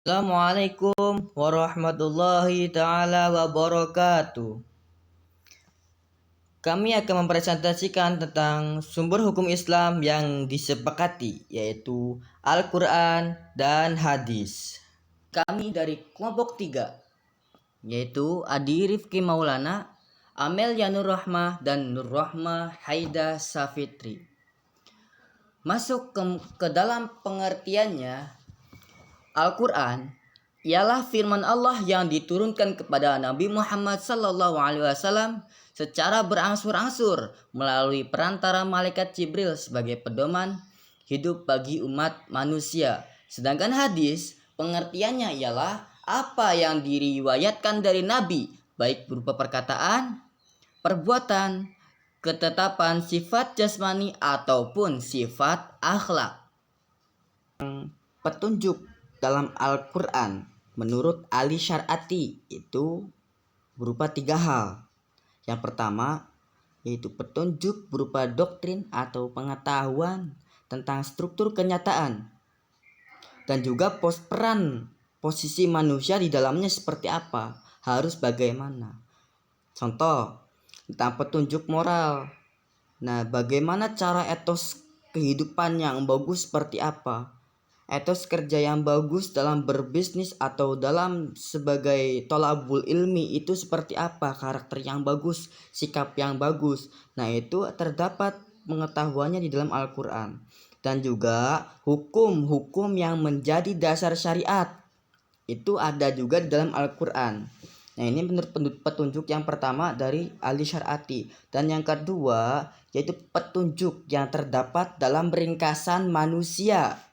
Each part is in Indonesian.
Assalamualaikum warahmatullahi taala wabarakatuh. Kami akan mempresentasikan tentang sumber hukum Islam yang disepakati, yaitu Al-Quran dan Hadis. Kami dari kelompok 3, yaitu Adi Rifki Maulana, Amelia Nur Rahmah, dan Nur Rahmah Haida Safitri. Masuk ke dalam pengertiannya, Al-Quran ialah firman Allah yang diturunkan kepada Nabi Muhammad SAW secara berangsur-angsur melalui perantara malaikat Jibril sebagai pedoman hidup bagi umat manusia. Sedangkan hadis pengertiannya ialah apa yang diriwayatkan dari Nabi, baik berupa perkataan, perbuatan, ketetapan sifat jasmani ataupun sifat akhlak. Petunjuk dalam Al-Quran menurut Ali Syar'ati itu berupa 3 hal. Yang pertama yaitu petunjuk berupa doktrin atau pengetahuan tentang struktur kenyataan dan juga peran posisi manusia di dalamnya seperti apa, harus bagaimana. Contoh tentang petunjuk moral. Nah, bagaimana cara etos kehidupan yang bagus seperti apa? Etos kerja yang bagus dalam berbisnis atau dalam sebagai tolabul ilmi itu seperti apa, karakter yang bagus, sikap yang bagus. Nah, itu terdapat pengetahuannya di dalam Al-Quran. Dan juga hukum-hukum yang menjadi dasar syariat itu ada juga di dalam Al-Quran. Nah, ini menurut petunjuk yang pertama dari Ali Syar'ati. Dan yang kedua yaitu petunjuk yang terdapat dalam ringkasan manusia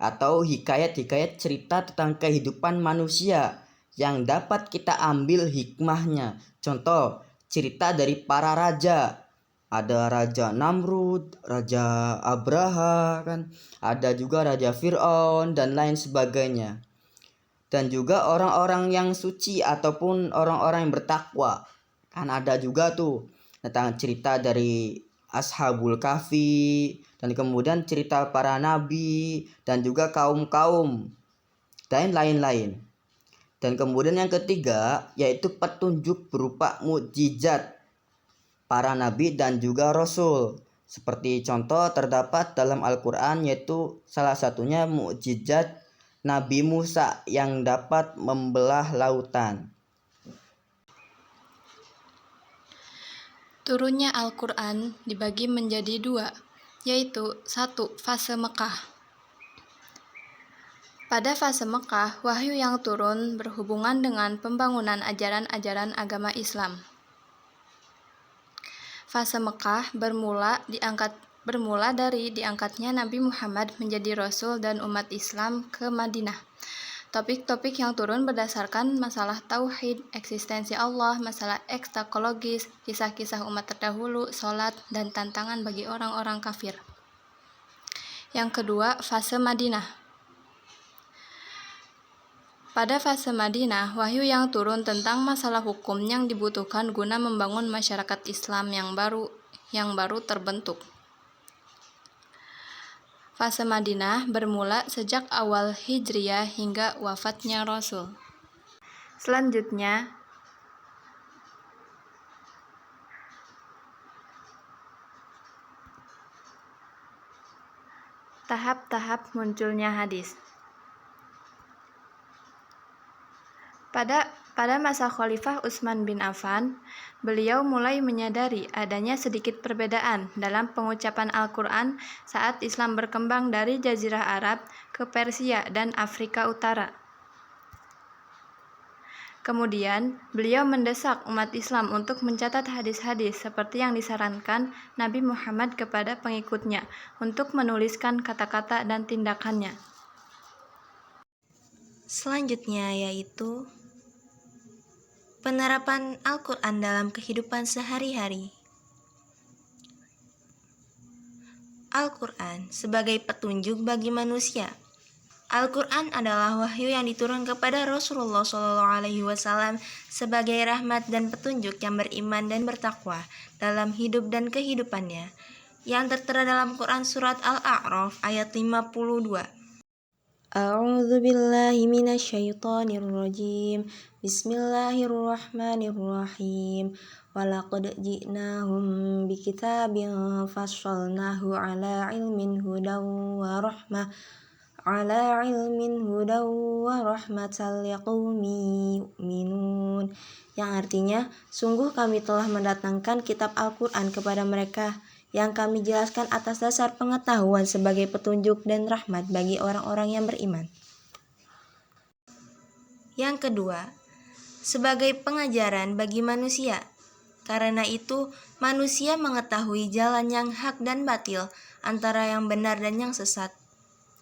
atau hikayat-hikayat cerita tentang kehidupan manusia yang dapat kita ambil hikmahnya. Contoh, cerita dari para raja. Ada Raja Namrud, Raja Abraha, kan? Ada juga Raja Fir'aun dan lain sebagainya. Dan juga orang-orang yang suci ataupun orang-orang yang bertakwa. Kan ada juga tuh tentang cerita dari Ashabul Kahfi, dan kemudian cerita para nabi dan juga kaum-kaum dan lain-lain. Dan kemudian yang ketiga yaitu petunjuk berupa mukjizat para nabi dan juga rasul. Seperti contoh terdapat dalam Al-Quran yaitu salah satunya mukjizat Nabi Musa yang dapat membelah lautan. Turunnya Al-Quran dibagi menjadi 2, yaitu 1. Fase Mekah. Pada fase Mekah, wahyu yang turun berhubungan dengan pembangunan ajaran-ajaran agama Islam. Fase Mekah bermula dari diangkatnya Nabi Muhammad menjadi Rasul dan umat Islam ke Madinah. Topik-topik yang turun berdasarkan masalah tauhid, eksistensi Allah, masalah ekstakologis, kisah-kisah umat terdahulu, sholat, dan tantangan bagi orang-orang kafir. Yang kedua, fase Madinah. Pada fase Madinah, wahyu yang turun tentang masalah hukum yang dibutuhkan guna membangun masyarakat Islam yang baru terbentuk. Fase Madinah bermula sejak awal Hijriyah hingga wafatnya Rasul. Selanjutnya, tahap-tahap munculnya hadis. Pada masa Khalifah Utsman bin Affan, beliau mulai menyadari adanya sedikit perbedaan dalam pengucapan Al-Quran saat Islam berkembang dari Jazirah Arab ke Persia dan Afrika Utara. Kemudian, beliau mendesak umat Islam untuk mencatat hadis-hadis seperti yang disarankan Nabi Muhammad kepada pengikutnya untuk menuliskan kata-kata dan tindakannya. Selanjutnya yaitu penerapan Al-Quran dalam kehidupan sehari-hari. Al-Quran sebagai petunjuk bagi manusia. Al-Quran adalah wahyu yang diturun kepada Rasulullah SAW sebagai rahmat dan petunjuk yang beriman dan bertakwa dalam hidup dan kehidupannya, yang tertera dalam Quran Surat Al-A'raf ayat 52. A'udzu billahi minasyaitonir rajim. Bismillahirrahmanirrahim. Walaqad ji'nahum bikitabin fassalnahu ala ilmin hudaw wa rahmah rahmatan liqaumi yu'minun. Yang artinya, sungguh kami telah mendatangkan kitab Al-Quran kepada mereka yang kami jelaskan atas dasar pengetahuan sebagai petunjuk dan rahmat bagi orang-orang yang beriman. Yang kedua, sebagai pengajaran bagi manusia. Karena itu, manusia mengetahui jalan yang hak dan batil, antara yang benar dan yang sesat,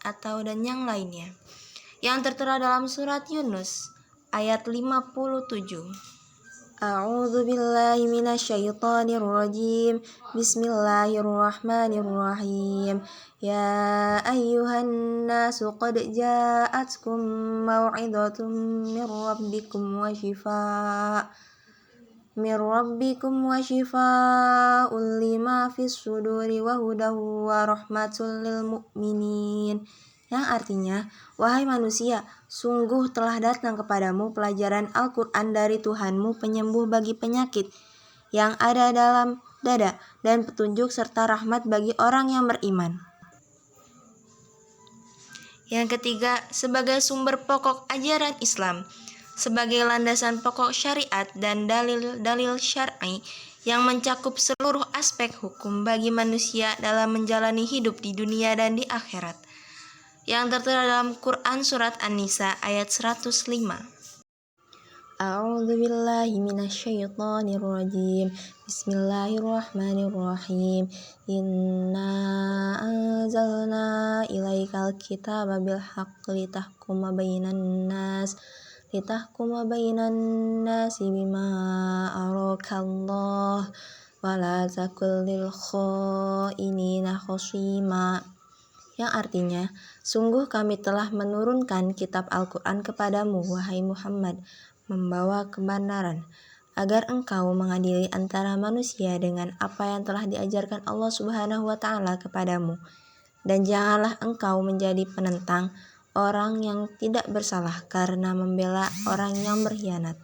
dan yang lainnya. Yang tertera dalam surat Yunus, ayat 57. A'udzu billahi minasyaitonir rajim. Bismillahirrahmanirrahim. Ya ayyuhan nasu qad ja'atkum mau'izatun min rabbikum wa shifaa'un lima fis suduri wa hudaw wa rahmatul lil mu'minin. Yang artinya, wahai manusia, sungguh telah datang kepadamu pelajaran Al-Quran dari Tuhanmu, penyembuh bagi penyakit yang ada dalam dada, dan petunjuk serta rahmat bagi orang yang beriman. Yang ketiga, sebagai sumber pokok ajaran Islam, sebagai landasan pokok syariat dan dalil-dalil syar'i yang mencakup seluruh aspek hukum bagi manusia dalam menjalani hidup di dunia dan di akhirat. Yang tertera dalam Quran surat An-Nisa ayat 105. A'udzu billahi minasyaitonir rajim. Bismillahirrahmanirrahim. Inna anzalna ilaikal kitaba bil haqqi litahkuma bainan nasi bima arakallah wa la takul lil khainina khasima. Yang artinya, sungguh kami telah menurunkan kitab Al-Quran kepadamu, wahai Muhammad, membawa kebenaran, agar engkau mengadili antara manusia dengan apa yang telah diajarkan Allah Subhanahu wa Ta'ala kepadamu. Dan janganlah engkau menjadi penentang orang yang tidak bersalah karena membela orang yang berkhianat.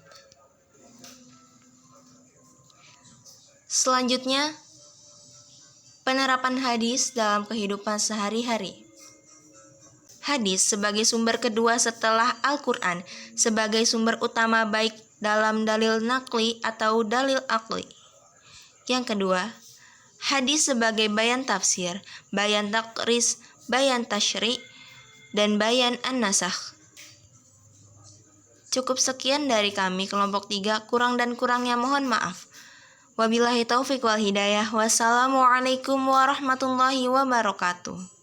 Selanjutnya, penerapan hadis dalam kehidupan sehari-hari. Hadis sebagai sumber kedua setelah Al-Quran, sebagai sumber utama baik dalam dalil naqli atau dalil aqli. Yang kedua, hadis sebagai bayan tafsir, bayan takris, bayan tasyri', dan bayan an-nasakh. Cukup sekian dari kami kelompok 3, kurang dan kurangnya mohon maaf. Wabillahi taufiq wal hidayah. Wassalamualaikum warahmatullahi wabarakatuh.